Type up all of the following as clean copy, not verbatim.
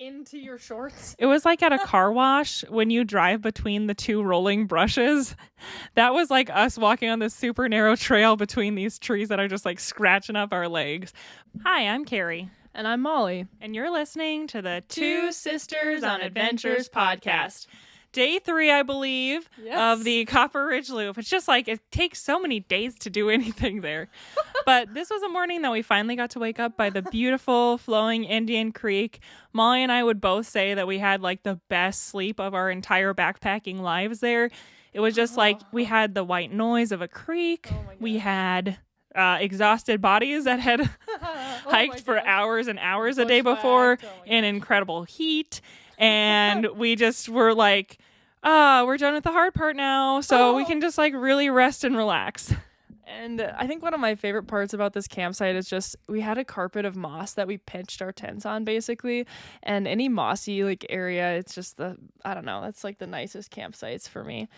into your shorts. It was like at a car wash when you drive between the two rolling brushes. That was like us walking on this super narrow trail between these trees that are just like scratching up our legs. Hi, I'm Carrie. And I'm Molly. And you're listening to the Two Sisters on Adventures podcast. Day 3, I believe, of the Copper Ridge Loop. It's just like, it takes so many days to do anything there. But this was a morning that we finally got to wake up by the beautiful flowing Indian Creek. Molly and I would both say that we had like the best sleep of our entire backpacking lives there. It was just like, we had the white noise of a creek. We had exhausted bodies that had hiked for hours and hours a day before in incredible heat. And we just were like, we're done with the hard part now, so we can just like really rest and relax. And I think one of my favorite parts about this campsite is just we had a carpet of moss that we pitched our tents on, basically. And any mossy like area, it's just I don't know, that's like the nicest campsites for me.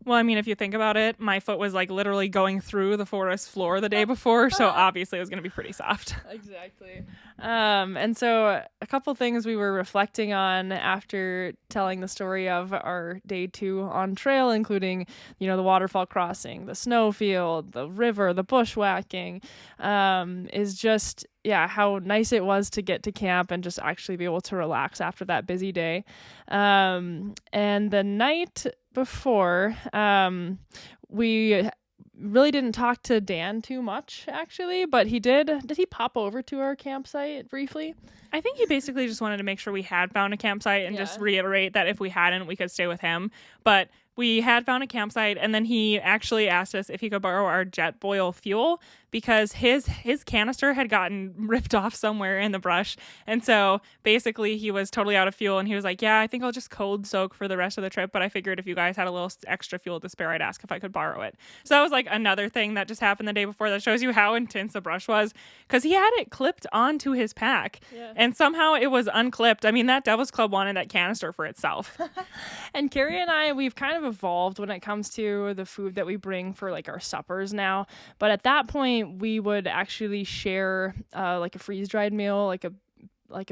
Well, I mean, if you think about it, my foot was like literally going through the forest floor the day before, so obviously it was going to be pretty soft. Exactly. And so a couple things we were reflecting on after telling the story of our day 2 on trail, including, you know, the waterfall crossing, the snowfield, the river, the bushwhacking, is just, how nice it was to get to camp and just actually be able to relax after that busy day. And the night before, we really didn't talk to Dan too much, actually, but did he pop over to our campsite briefly? I think he basically just wanted to make sure we had found a campsite and just reiterate that if we hadn't, we could stay with him. But we had found a campsite, and then he actually asked us if he could borrow our jet boil fuel because his canister had gotten ripped off somewhere in the brush. And so basically he was totally out of fuel, and he was like, yeah, I think I'll just cold soak for the rest of the trip. But I figured if you guys had a little extra fuel to spare, I'd ask if I could borrow it. So that was like another thing that just happened the day before that shows you how intense the brush was, because he had it clipped onto his pack. And somehow it was unclipped. I mean, that Devil's Club wanted that canister for itself. And Carrie and I, we've kind of evolved when it comes to the food that we bring for like our suppers now. But at that point, we would actually share like a freeze-dried meal, like a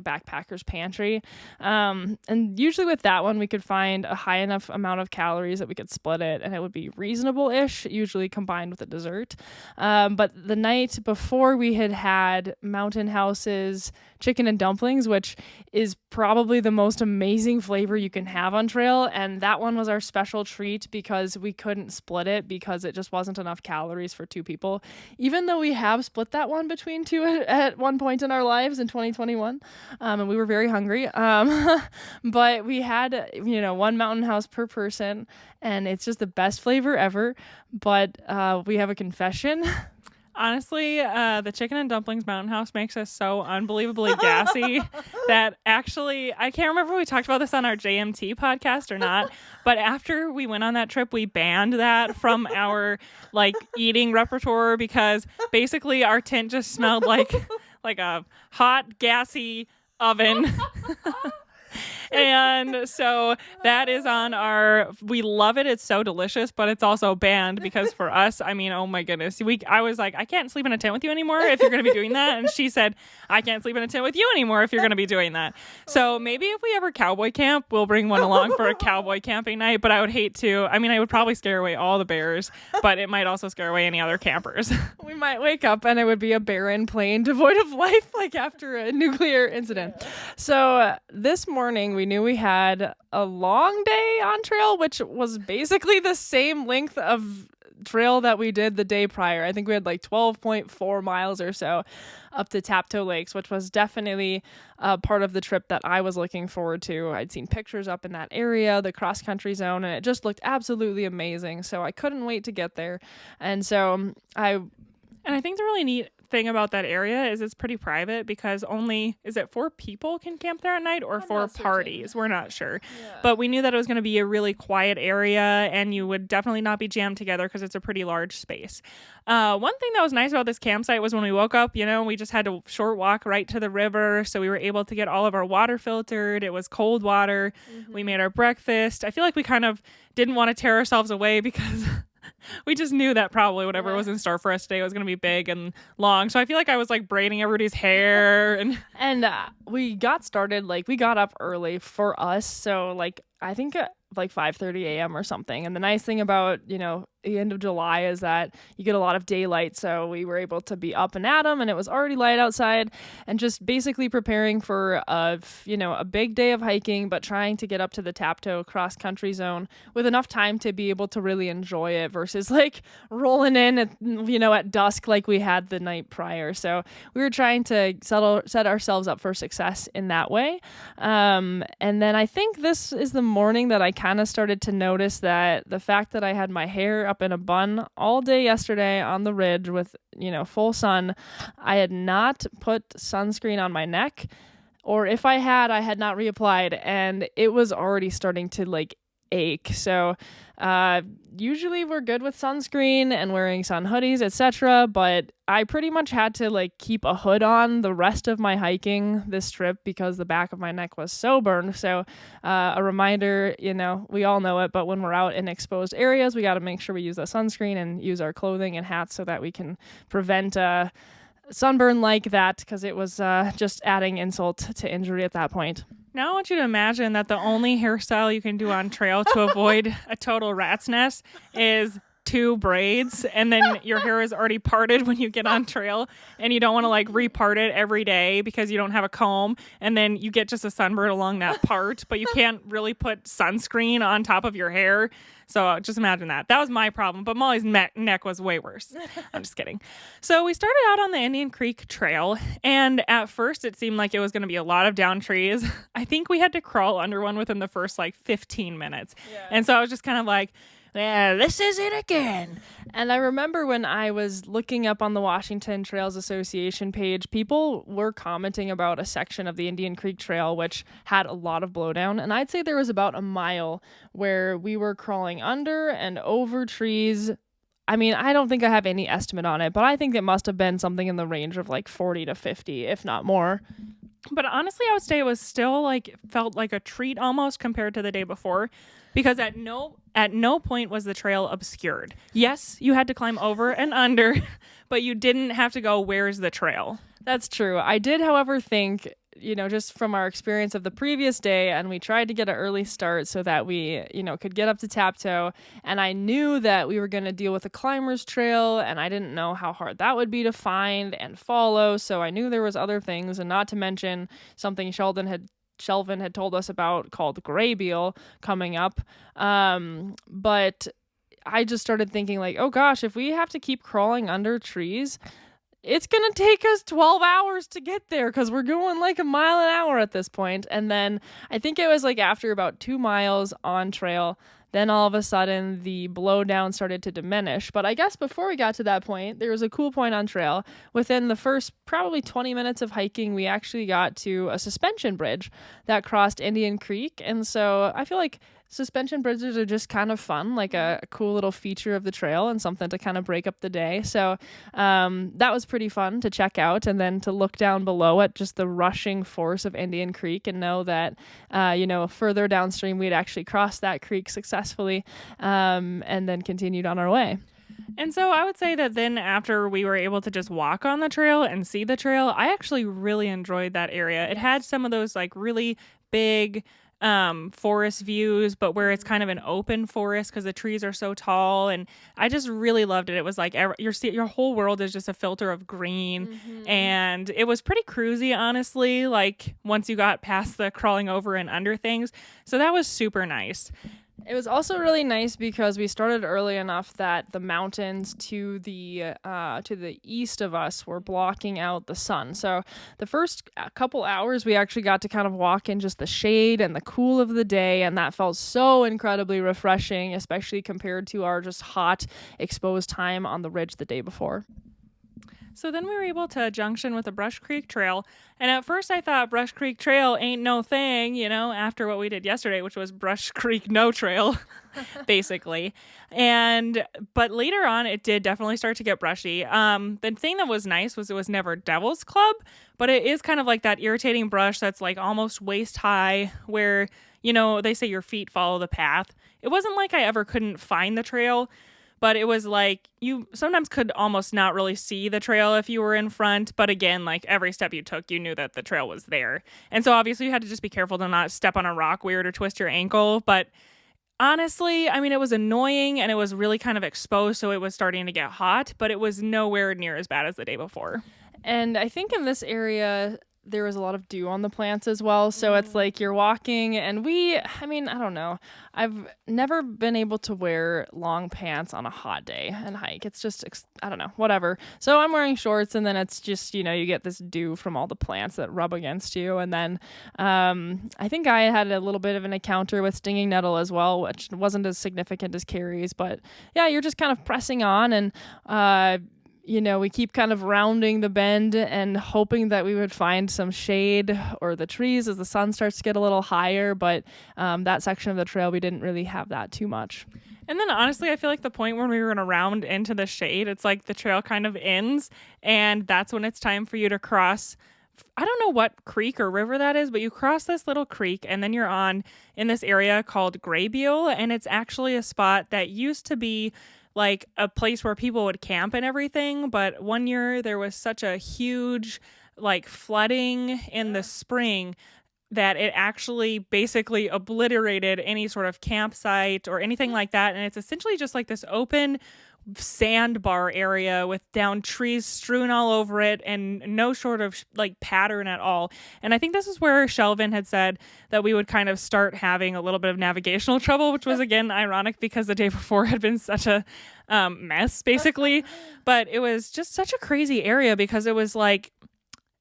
backpacker's pantry. And usually with that one, we could find a high enough amount of calories that we could split it, and it would be reasonable-ish, usually combined with a dessert. But the night before, we had Mountain House's chicken and dumplings, which is probably the most amazing flavor you can have on trail. And that one was our special treat because we couldn't split it because it just wasn't enough calories for 2 people. Even though we have split that one between 2 at one point in our lives in 2021. And we were very hungry. But we had, 1 Mountain House per person, and it's just the best flavor ever. But we have a confession. Honestly, the chicken and dumplings Mountain House makes us so unbelievably gassy that actually, I can't remember if we talked about this on our JMT podcast or not, but after we went on that trip, we banned that from our like eating repertoire because basically our tent just smelled like a hot, gassy oven. And so that is on we love it. It's so delicious, but it's also banned because for us, I mean, oh my goodness. I was like, I can't sleep in a tent with you anymore if you're going to be doing that. And she said, I can't sleep in a tent with you anymore if you're going to be doing that. So maybe if we ever cowboy camp, we'll bring one along for a cowboy camping night, but I would hate to. I mean, I would probably scare away all the bears, but it might also scare away any other campers. We might wake up and it would be a barren plain devoid of life, like after a nuclear incident. So this morning, we knew we had a long day on trail, which was basically the same length of trail that we did the day prior. I think we had like 12.4 miles or so up to Tapto Lakes, which was definitely part of the trip that I was looking forward to. I'd seen pictures up in that area, the cross-country zone, and it just looked absolutely amazing. So I couldn't wait to get there. And so I think the really neat thing about that area is it's pretty private because is it 4 people can camp there at night or 4 parties? We're not sure. Yeah. But we knew that it was going to be a really quiet area and you would definitely not be jammed together because it's a pretty large space. One thing that was nice about this campsite was when we woke up, we just had a short walk right to the river. So we were able to get all of our water filtered. It was cold water. Mm-hmm. We made our breakfast. I feel like we kind of didn't want to tear ourselves away because We just knew that probably whatever was in store for us today was going to be big and long. So I feel like I was like braiding everybody's hair And we got started, like, we got up early for us. So, like, I think like 5:30 a.m. or something. And the nice thing about, the end of July is that you get a lot of daylight. So we were able to be up and at 'em, and it was already light outside, and just basically preparing for a big day of hiking, but trying to get up to the Tapto cross country zone with enough time to be able to really enjoy it versus like rolling in at dusk like we had the night prior. So we were trying to set ourselves up for success in that way. And then I think this is the morning that I kind of started to notice that the fact that I had my hair up in a bun all day yesterday on the ridge with, full sun, I had not put sunscreen on my neck, or if I had not reapplied, and it was already starting to like ache. So usually we're good with sunscreen and wearing sun hoodies, etc., but I pretty much had to like keep a hood on the rest of my hiking this trip because the back of my neck was so burned. So a reminder, we all know it, but when we're out in exposed areas, we got to make sure we use the sunscreen and use our clothing and hats so that we can prevent sunburn like that, because it was just adding insult to injury at that point. Now I want you to imagine that the only hairstyle you can do on trail to avoid a total rat's nest is 2 braids, and then your hair is already parted when you get on trail, and you don't want to like repart it every day because you don't have a comb, and then you get just a sunburn along that part, but you can't really put sunscreen on top of your hair. So just imagine that. That was my problem, but Molly's neck was way worse. I'm just kidding. So we started out on the Indian Creek Trail, and at first it seemed like it was going to be a lot of down trees. I think we had to crawl under one within the first like 15 minutes. Yeah. And so I was just kind of like, yeah, this is it again. And I remember when I was looking up on the Washington Trails Association page, people were commenting about a section of the Indian Creek Trail which had a lot of blowdown. And I'd say there was about a mile where we were crawling under and over trees. I mean, I don't think I have any estimate on it, but I think it must have been something in the range of like 40 to 50, if not more. But honestly, I would say it was still like felt like a treat almost compared to the day before, because at no point was the trail obscured. Yes, you had to climb over and under, but you didn't have to go, where's the trail? That's true. I did, however, think, just from our experience of the previous day, and we tried to get an early start so that we, could get up to Tapto, and I knew that we were going to deal with a climber's trail, and I didn't know how hard that would be to find and follow, so I knew there was other things, and not to mention something Shelvin had told us about called graybeal coming up. But I just started thinking like, oh gosh, if we have to keep crawling under trees, it's going to take us 12 hours to get there because we're going like a mile an hour at this point. And then I think it was like after about 2 miles on trail, then all of a sudden the blowdown started to diminish. But I guess before we got to that point, there was a cool point on trail. Within the first probably 20 minutes of hiking, we actually got to a suspension bridge that crossed Indian Creek. And so I feel like suspension bridges are just kind of fun, like a cool little feature of the trail and something to kind of break up the day. So that was pretty fun to check out, and then to look down below at just the rushing force of Indian Creek and know that, further downstream we'd actually crossed that creek successfully, and then continued on our way. And so I would say that then after we were able to just walk on the trail and see the trail, I actually really enjoyed that area. It had some of those like really big forest views, but where it's kind of an open forest because the trees are so tall, and I just really loved it. It was like your whole world is just a filter of green, and it was pretty cruisy, honestly, like once you got past the crawling over and under things. So that was super nice. It was also really nice because we started early enough that the mountains to the east of us were blocking out the sun. So the first couple hours we actually got to kind of walk in just the shade and the cool of the day, and that felt so incredibly refreshing, especially compared to our just hot, exposed time on the ridge the day before. So then we were able to junction with the Brush Creek Trail. And at first I thought Brush Creek Trail ain't no thing, after what we did yesterday, which was Brush Creek No Trail, basically. But later on, it did definitely start to get brushy. The thing that was nice was it was never Devil's Club, but it is kind of like that irritating brush that's like almost waist high where, they say your feet follow the path. It wasn't like I ever couldn't find the trail, but it was like you sometimes could almost not really see the trail if you were in front. But again, like every step you took, you knew that the trail was there. And so obviously you had to just be careful to not step on a rock weird or twist your ankle. But honestly, I mean, it was annoying and it was really kind of exposed. So it was starting to get hot, but it was nowhere near as bad as the day before. And I think in this area, there was a lot of dew on the plants as well. So it's like you're walking and I don't know. I've never been able to wear long pants on a hot day and hike. It's just, I don't know, whatever. So I'm wearing shorts and then it's just, you get this dew from all the plants that rub against you. And then I think I had a little bit of an encounter with stinging nettle as well, which wasn't as significant as Carrie's. But yeah, you're just kind of pressing on and we keep kind of rounding the bend and hoping that we would find some shade or the trees as the sun starts to get a little higher. But that section of the trail, we didn't really have that too much. And then honestly, I feel like the point when we were going to round into the shade, it's like the trail kind of ends. And that's when it's time for you to cross. I don't know what creek or river that is, but you cross this little creek and then you're in this area called Graybeal. And it's actually a spot that used to be like a place where people would camp and everything. But one year there was such a huge like flooding in the spring that it actually basically obliterated any sort of campsite or anything like that. And it's essentially just like this open sandbar area with down trees strewn all over it and no sort of like pattern at all. And I think this is where Shelvin had said that we would kind of start having a little bit of navigational trouble, which was again ironic because the day before had been such a mess basically. But it was just such a crazy area because it was like,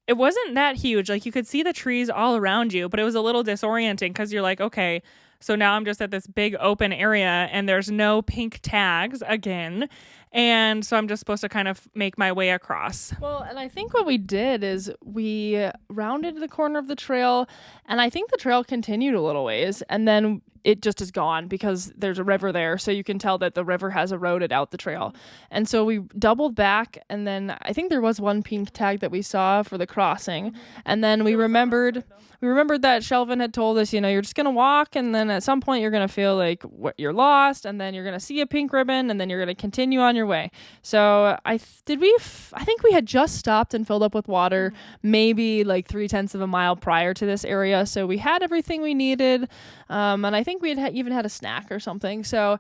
it wasn't that huge. Like you could see the trees all around you, but it was a little disorienting because you're like, okay, so now I'm just at this big open area and there's no pink tags again. And so I'm just supposed to kind of make my way across. Well, and I think what we did is we rounded the corner of the trail and I think the trail continued a little ways and then it just is gone because there's a river there. So you can tell that the river has eroded out the trail. And so we doubled back and then I think there was one pink tag that we saw for the crossing. And then we remembered that Shelvin had told us, you're just going to walk and then at some point you're going to feel like you're lost and then you're going to see a pink ribbon and then you're going to continue on your way. So I think we had just stopped and filled up with water maybe like 0.3 of a mile prior to this area. So we had everything we needed. And I think we had even had a snack or something. So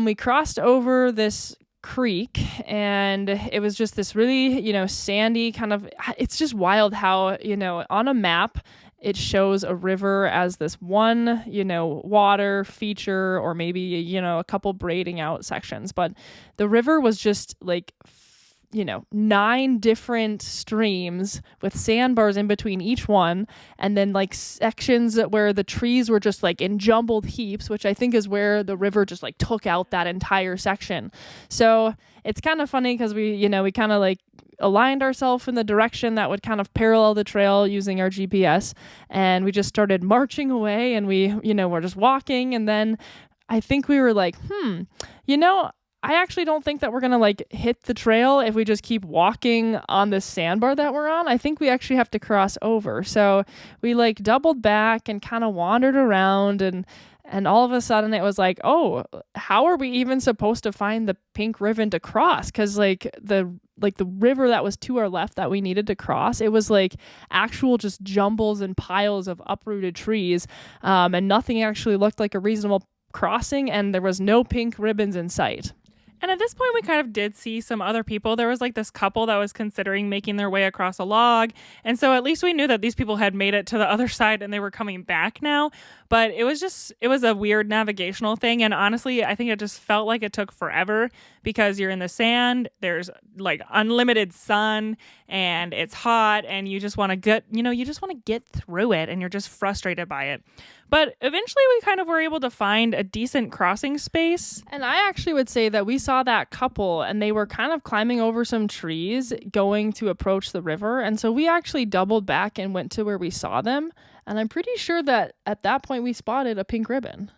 we crossed over this creek and it was just this really, sandy kind of, it's just wild how, on a map, it shows a river as this one, water feature or maybe, a couple braiding out sections. But the river was just like 9 different streams with sandbars in between each one. And then like sections where the trees were just like in jumbled heaps, which I think is where the river just like took out that entire section. So it's kind of funny because we kind of like aligned ourselves in the direction that would kind of parallel the trail using our GPS. And we just started marching away and we're just walking. And then I think we were like, I actually don't think that we're going to like hit the trail if we just keep walking on this sandbar that we're on. I think we actually have to cross over. So we like doubled back and kind of wandered around and all of a sudden it was like, oh, how are we even supposed to find the pink ribbon to cross? Because like the river that was to our left that we needed to cross, it was like actual just jumbles and piles of uprooted trees, and nothing actually looked like a reasonable crossing, and there was no pink ribbons in sight. And at this point, we kind of did see some other people. There was like this couple that was considering making their way across a log. And so at least we knew that these people had made it to the other side and they were coming back now. But it was a weird navigational thing. And honestly, I think it just felt like it took forever because you're in the sand. There's like unlimited sun and it's hot and you just want to get through it and you're just frustrated by it. But eventually we kind of were able to find a decent crossing space. And I actually would say that we saw that couple and they were kind of climbing over some trees going to approach the river. And so we actually doubled back and went to where we saw them. And I'm pretty sure that at that point we spotted a pink ribbon.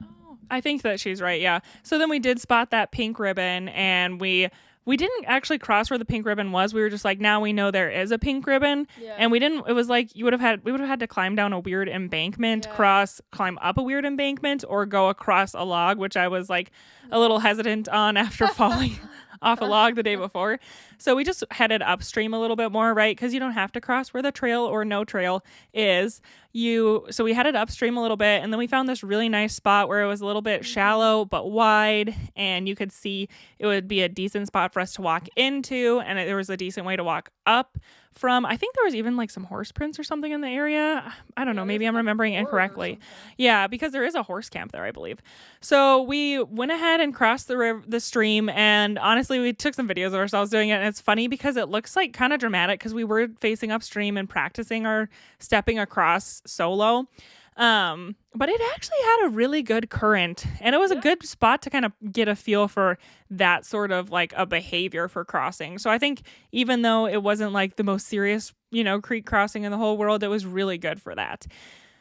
I think that she's right, yeah. So then we did spot that pink ribbon and we we didn't actually cross where the pink ribbon was. We were just like, now we know there is a pink ribbon. Yeah. And it was like we would have had to climb down a weird embankment, climb up a weird embankment, or go across a log, which I was like a little hesitant on after falling off a log the day before. So we just headed upstream a little bit more, right? Because you don't have to cross where the trail or no trail is. So we headed upstream a little bit, and then we found this really nice spot where it was a little bit shallow but wide, and you could see it would be a decent spot for us to walk into, and there was a decent way to walk up from. I think there was even like some horse prints or something in the area. I don't know. Maybe I'm remembering incorrectly. Yeah, because there is a horse camp there, I believe. So we went ahead and crossed the stream, and honestly, we took some videos of ourselves doing it, and it's funny because it looks like kind of dramatic because we were facing upstream and practicing our stepping across solo. But it actually had a really good current, and it was a good spot to kind of get a feel for that sort of like a behavior for crossing. So I think even though it wasn't like the most serious, creek crossing in the whole world, it was really good for that.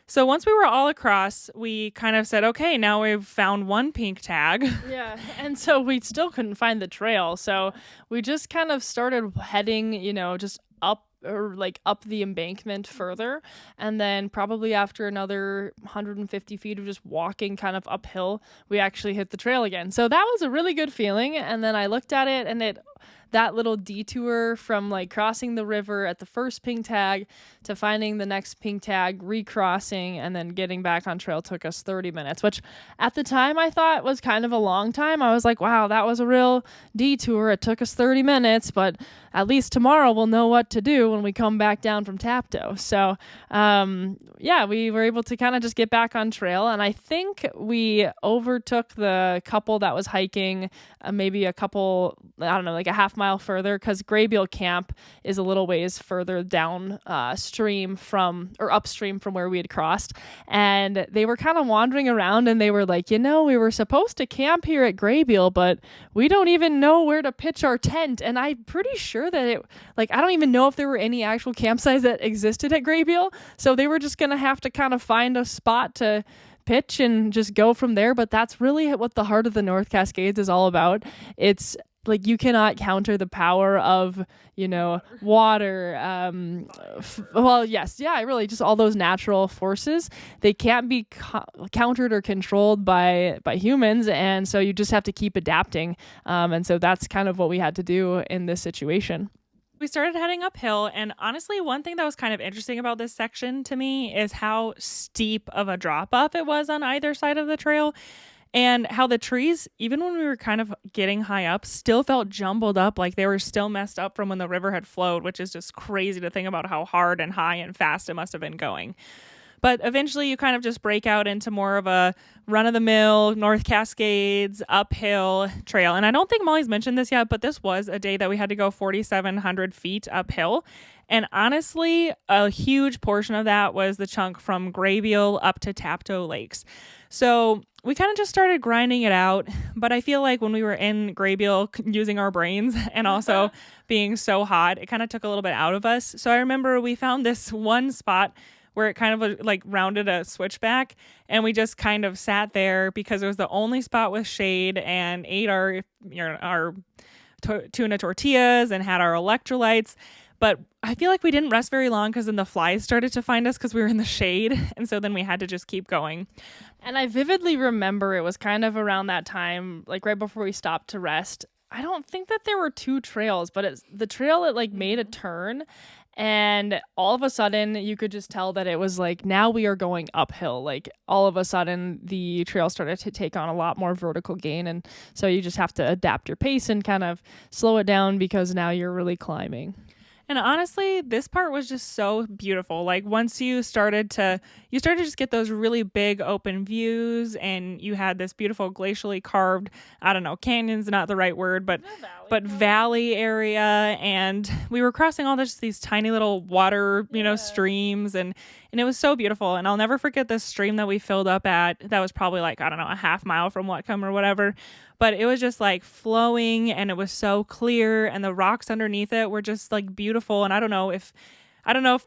So once we were all across, we kind of said, okay, now we've found one pink tag. Yeah, and so we still couldn't find the trail. So we just kind of started heading, just up the embankment further, and then probably after another 150 feet of just walking kind of uphill, we actually hit the trail again. So that was a really good feeling. And then I looked at it, and that little detour from like crossing the river at the first pink tag to finding the next pink tag, recrossing, and then getting back on trail took us 30 minutes, which at the time I thought was kind of a long time. I was like, wow, that was a real detour. It took us 30 minutes, but at least tomorrow we'll know what to do when we come back down from Tapto. So, we were able to kind of just get back on trail. And I think we overtook the couple that was hiking maybe a couple, I don't know, like a half mile further, because Graybeal Camp is a little ways further down upstream from where we had crossed. And they were kind of wandering around, and they were like, we were supposed to camp here at Graybeal, but we don't even know where to pitch our tent. And I'm pretty sure that I don't even know if there were any actual campsites that existed at Graybeal. So they were just going to have to kind of find a spot to pitch and just go from there. But that's really what the Heart of the North Cascades is all about. It's like you cannot counter the power of, water. Really just all those natural forces. They can't be countered or controlled by humans. And so you just have to keep adapting. And so that's kind of what we had to do in this situation. We started heading uphill, and honestly, one thing that was kind of interesting about this section to me is how steep of a drop off it was on either side of the trail, and how the trees, even when we were kind of getting high up, still felt jumbled up, like they were still messed up from when the river had flowed, which is just crazy to think about how hard and high and fast it must have been going. But eventually you kind of just break out into more of a run-of-the-mill North Cascades uphill trail. And I don't think Molly's mentioned this yet, but this was a day that we had to go 4,700 feet uphill. And honestly, a huge portion of that was the chunk from Graybeal up to Tapto Lakes. So we kind of just started grinding it out. But I feel like when we were in Graybeal using our brains and also being so hot, it kind of took a little bit out of us. So I remember we found this one spot where it kind of like rounded a switchback, and we just kind of sat there because it was the only spot with shade, and ate our tuna tortillas and had our electrolytes. But I feel like we didn't rest very long because then the flies started to find us because we were in the shade, and so then we had to just keep going. And I vividly remember it was kind of around that time, like right before we stopped to rest. I don't think that there were two trails, but the trail that like made a turn. And all of a sudden, you could just tell that it was like, now we are going uphill. Like all of a sudden, the trail started to take on a lot more vertical gain. And so you just have to adapt your pace and kind of slow it down because now you're really climbing. And honestly, this part was just so beautiful. Like once you started to just get those really big open views, and you had this beautiful glacially carved, I don't know, canyon's not the right word, but valley area. And we were crossing all these tiny little water, streams, and it was so beautiful. And I'll never forget this stream that we filled up at. That was probably like, I don't know, a half mile from Whatcom or whatever. But it was just like flowing, and it was so clear, and the rocks underneath it were just like beautiful. And I don't know if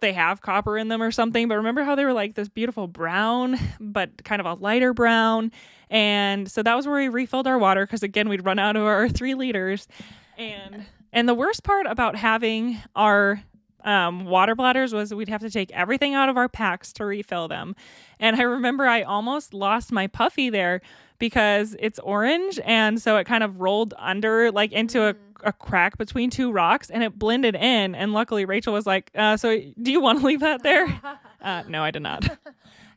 they have copper in them or something, but remember how they were like this beautiful brown, but kind of a lighter brown. And so that was where we refilled our water, because again, we'd run out of our 3 liters. And the worst part about having our water bladders was we'd have to take everything out of our packs to refill them. And I remember I almost lost my puffy there because it's orange, and so it kind of rolled under like into a crack between two rocks, and it blended in. And luckily Rachel was like, so do you want to leave that there? No, I did not.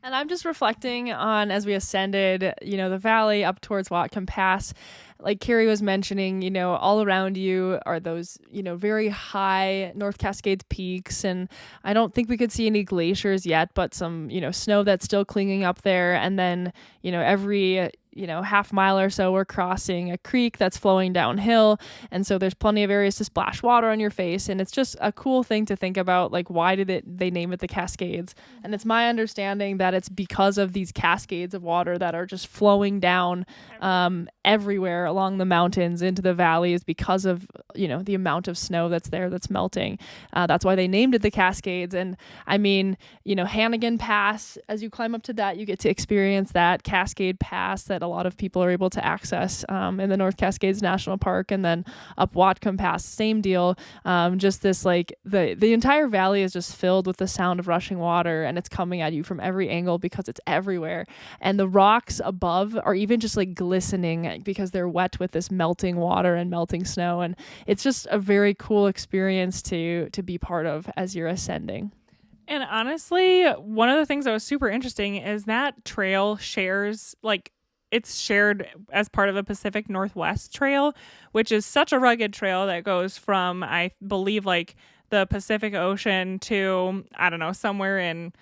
And I'm just reflecting on, as we ascended, the valley up towards Whatcom Pass, like Carrie was mentioning, all around you are those, very high North Cascades peaks. And I don't think we could see any glaciers yet, but some, snow that's still clinging up there. And then, every half mile or so, we're crossing a creek that's flowing downhill. And so there's plenty of areas to splash water on your face. And it's just a cool thing to think about, like, why did they name it the Cascades? And it's my understanding that it's because of these cascades of water that are just flowing down everywhere along the mountains into the valleys because of, the amount of snow that's there that's melting. That's why they named it the Cascades. And I mean, Hannigan Pass, as you climb up to that, you get to experience that Cascade Pass that a lot of people are able to access in the North Cascades National Park. And then up Whatcom Pass, same deal. Just this, like, the entire valley is just filled with the sound of rushing water, and it's coming at you from every angle because it's everywhere. And the rocks above are even just like glistening because they're wet with this melting water and melting snow. And it's just a very cool experience to be part of as you're ascending. And honestly, one of the things that was super interesting is that trail shares, like, it's shared as part of a Pacific Northwest trail, which is such a rugged trail that goes from, I believe, like the Pacific Ocean to, I don't know, somewhere in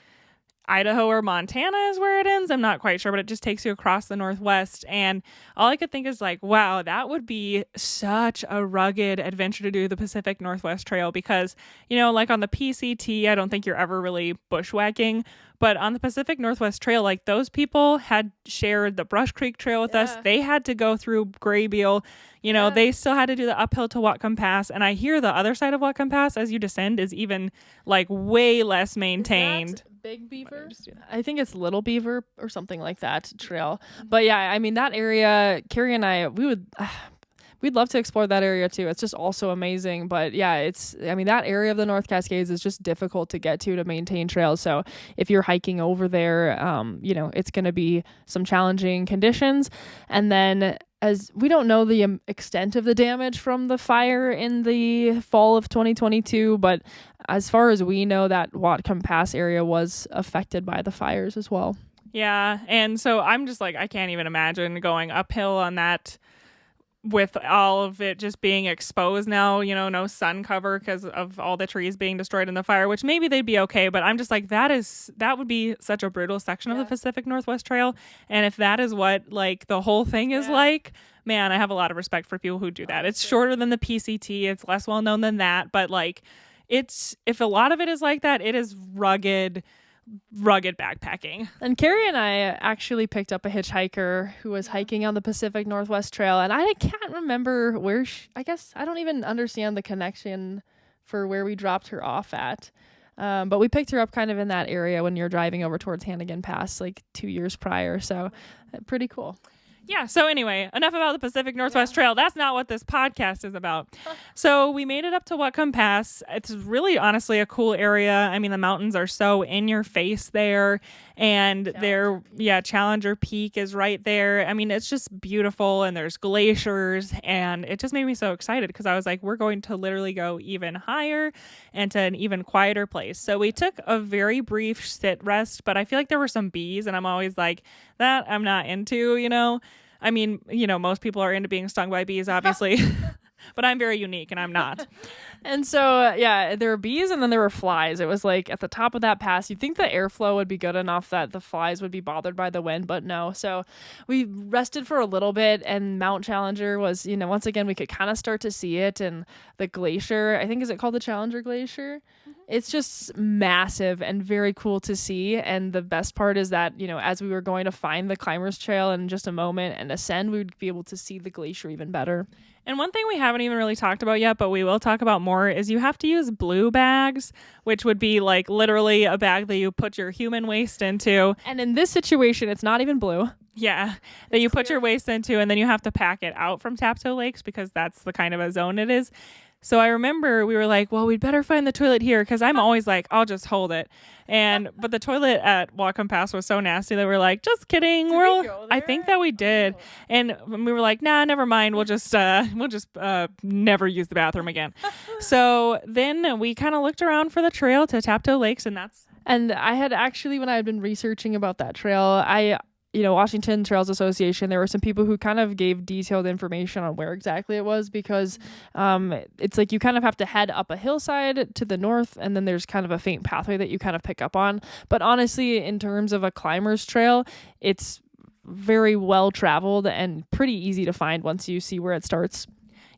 Idaho or Montana is where it ends. I'm not quite sure, but it just takes you across the Northwest. And all I could think is like, wow, that would be such a rugged adventure to do the Pacific Northwest Trail because, like on the PCT, I don't think you're ever really bushwhacking. But on the Pacific Northwest Trail, like those people had shared the Brush Creek Trail with us. They had to go through Graybeal. They still had to do the uphill to Whatcom Pass. And I hear the other side of Whatcom Pass as you descend is even like way less maintained. Big Beaver? I think it's Little Beaver or something like that trail. But yeah, I mean, that area, Carrie and I, we'd love to explore that area too. It's just also amazing. But yeah, that area of the North Cascades is just difficult to get to maintain trails. So if you're hiking over there, it's going to be some challenging conditions. And then, as we don't know the extent of the damage from the fire in the fall of 2022, but as far as we know, that Whatcom Pass area was affected by the fires as well. Yeah, and so I'm just like, I can't even imagine going uphill on that with all of it just being exposed now, no sun cover because of all the trees being destroyed in the fire, which maybe they'd be okay. But I'm just like, that would be such a brutal section of the Pacific Northwest Trail. And if that is what like the whole thing is like, man, I have a lot of respect for people who do that. It's shorter than the PCT. It's less well known than that. But like, if a lot of it is like that, it is rugged backpacking. And Carrie and I actually picked up a hitchhiker who was hiking on the Pacific Northwest Trail, and I can't remember where I guess I don't even understand the connection for where we dropped her off at. But we picked her up kind of in that area when you're driving over towards Hannigan Pass like 2 years prior. So pretty cool. Yeah, so anyway, enough about the Pacific Northwest Trail. That's not what this podcast is about. So we made it up to Whatcom Pass. It's really, honestly, a cool area. I mean, the mountains are so in your face there. And Challenger Peak is right there. I mean, it's just beautiful, and there's glaciers, and it just made me so excited because I was like, we're going to literally go even higher and to an even quieter place. So we took a very brief sit rest, but I feel like there were some bees, and I'm always like, that I'm not into, I mean, most people are into being stung by bees, obviously, but I'm very unique and I'm not. And so, there were bees and then there were flies. It was like at the top of that pass, you'd think the airflow would be good enough that the flies would be bothered by the wind, but no. So we rested for a little bit, and Mount Challenger was, once again, we could kind of start to see it. And the glacier, I think, is it called the Challenger Glacier? It's just massive and very cool to see. And the best part is that, as we were going to find the climbers trail in just a moment and ascend, we would be able to see the glacier even better. And one thing we haven't even really talked about yet, but we will talk about more, is you have to use blue bags, which would be like literally a bag that you put your human waste into. And in this situation, it's not even blue. Yeah, that you put your waste into, and then you have to pack it out from Tapto Lakes because that's the kind of a zone it is. So I remember we were like, well, we'd better find the toilet here, because I'm always like, I'll just hold it. But the toilet at Whatcom Pass was so nasty that we were like, just kidding. I think that we did. And we were like, nah, never mind. We'll just never use the bathroom again. So then we kind of looked around for the trail to Tapto Lakes, And I had actually, when I had been researching about that trail, Washington Trails Association, there were some people who kind of gave detailed information on where exactly it was, because it's like you kind of have to head up a hillside to the north, and then there's kind of a faint pathway that you kind of pick up on. But honestly, in terms of a climber's trail, it's very well traveled and pretty easy to find once you see where it starts.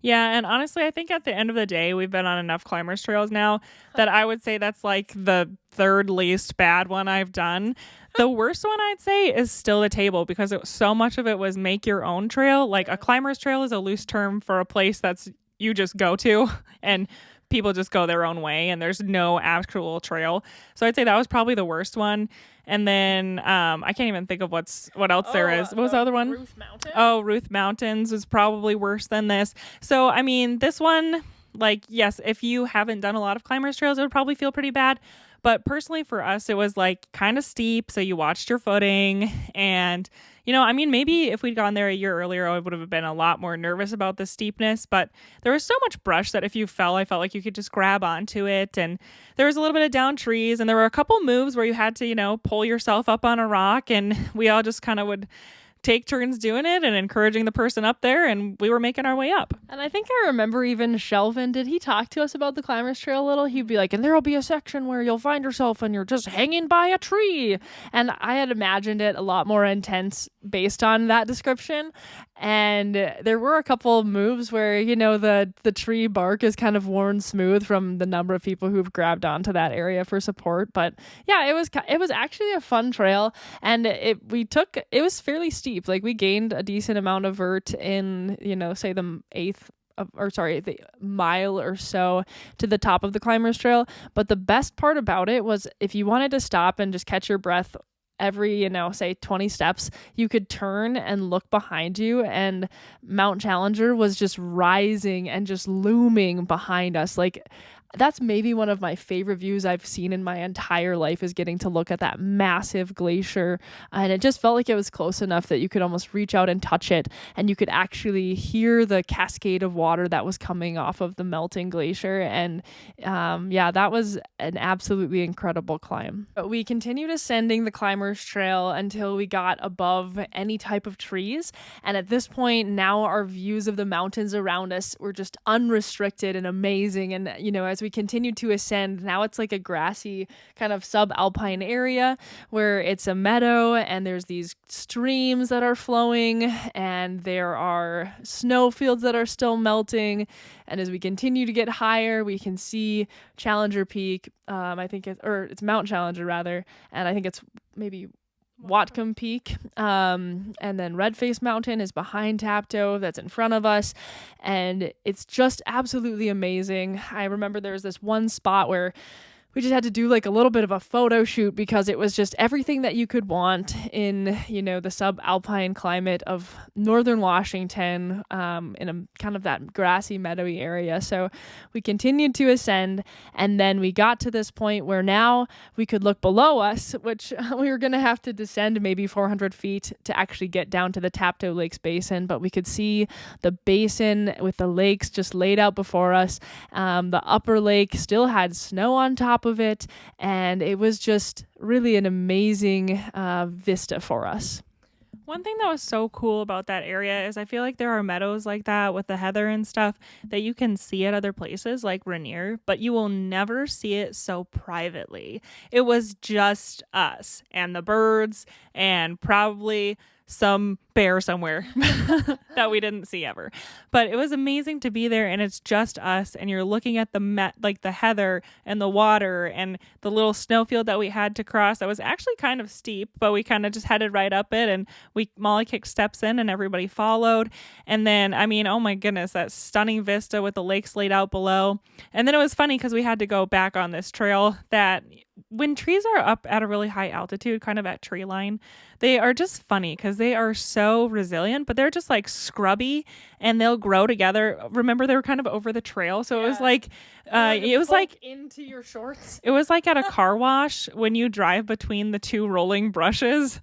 Yeah, and honestly, I think at the end of the day, we've been on enough climbers trails now that I would say that's like the third least bad one I've done. The worst one I'd say is still the table, because so much of it was make your own trail. Like a climbers trail is a loose term for a place that's you just go to and people just go their own way and there's no actual trail. So I'd say that was probably the worst one. And then I can't even think of what else there is. What was the other one? Ruth Mountain. Oh, Ruth Mountains was probably worse than this. So, I mean, this one, like, yes, if you haven't done a lot of climbers trails, it would probably feel pretty bad. But personally for us, it was like kind of steep. So you watched your footing. And, maybe if we'd gone there a year earlier, I would have been a lot more nervous about the steepness. But there was so much brush that if you fell, I felt like you could just grab onto it. And there was a little bit of down trees. And there were a couple moves where you had to, pull yourself up on a rock. And we all just kind of would take turns doing it and encouraging the person up there, and we were making our way up. And I think I remember even Shelvin, did he talk to us about the climbers trail a little? He'd be like, and there'll be a section where you'll find yourself and you're just hanging by a tree. And I had imagined it a lot more intense based on that description. And there were a couple of moves where, the tree bark is kind of worn smooth from the number of people who've grabbed onto that area for support. But yeah, it was actually a fun trail, and it was fairly steep. Like we gained a decent amount of vert in, say the the mile or so to the top of the climbers trail. But the best part about it was if you wanted to stop and just catch your breath every, say 20 steps, you could turn and look behind you, and Mount Challenger was just rising and just looming behind us. Like, that's maybe one of my favorite views I've seen in my entire life, is getting to look at that massive glacier. And it just felt like it was close enough that you could almost reach out and touch it, and you could actually hear the cascade of water that was coming off of the melting glacier. And that was an absolutely incredible climb. But we continued ascending the climbers trail until we got above any type of trees. And at this point, now our views of the mountains around us were just unrestricted and amazing. And, as we continued to ascend, now it's like a grassy kind of subalpine area where it's a meadow, and there's these streams that are flowing, and there are snow fields that are still melting. And as we continue to get higher, we can see Challenger Peak. It's Mount Challenger rather, and I think it's maybe Whatcom Peak, and then Redface Mountain is behind Tapto, that's in front of us, and it's just absolutely amazing. I remember there was this one spot where we just had to do like a little bit of a photo shoot, because it was just everything that you could want in, the subalpine climate of northern Washington, in a kind of that grassy, meadowy area. So we continued to ascend, and then we got to this point where now we could look below us, which we were going to have to descend maybe 400 feet to actually get down to the Tapto Lakes basin, but we could see the basin with the lakes just laid out before us. The upper lake still had snow on top of it, and it was just really an amazing vista for us. One thing that was so cool about that area is I feel like there are meadows like that with the heather and stuff that you can see at other places like Rainier, but you will never see it so privately. It was just us and the birds and probably some bear somewhere that we didn't see ever. But it was amazing to be there, and it's just us, and you're looking at the heather and the water and the little snowfield that we had to cross. That was actually kind of steep, but we kind of just headed right up it, and Molly kicked steps in and everybody followed. And then, I mean, oh my goodness, that stunning vista with the lakes laid out below. And then it was funny because we had to go back on this trail that when trees are up at a really high altitude, kind of at tree line, they are just funny because they are so resilient, but they're just like scrubby and they'll grow together. Remember, they were kind of over the trail. So it was like, it was like into your shorts. It was like at a car wash when you drive between the two rolling brushes.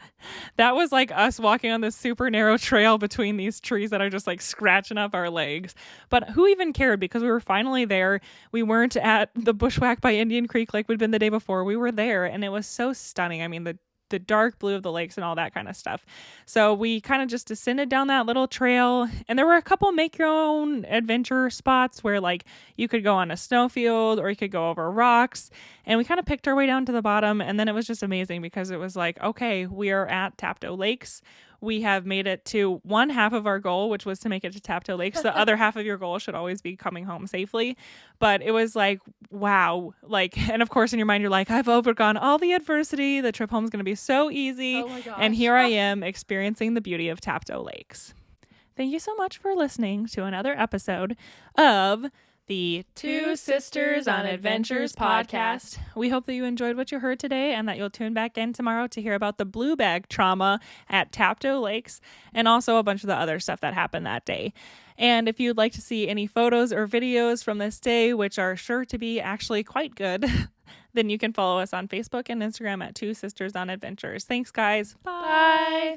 That was like us walking on this super narrow trail between these trees that are just like scratching up our legs. But who even cared, because we were finally there. We weren't at the bushwhack by Indian Creek like we'd been the day before. We were there, and it was so stunning. I mean, the dark blue of the lakes and all that kind of stuff. So we kind of just descended down that little trail, and there were a couple make your own adventure spots where like you could go on a snowfield or you could go over rocks, and we kind of picked our way down to the bottom. And then it was just amazing because it was like, okay, we are at Tapto Lakes. We have made it to one half of our goal, which was to make it to Tapto Lakes. The other half of your goal should always be coming home safely. But it was like, wow. Like, and of course in your mind, you're like, I've overgone all the adversity. The trip home is going to be so easy. Oh my gosh. And here I am experiencing the beauty of Tapto Lakes. Thank you so much for listening to another episode of the Two Sisters on Adventures podcast. We hope that you enjoyed what you heard today and that you'll tune back in tomorrow to hear about the blue bag trauma at Tapto Lakes and also a bunch of the other stuff that happened that day. And if you'd like to see any photos or videos from this day, which are sure to be actually quite good, then you can follow us on Facebook and Instagram at Two Sisters on Adventures. Thanks, guys. Bye.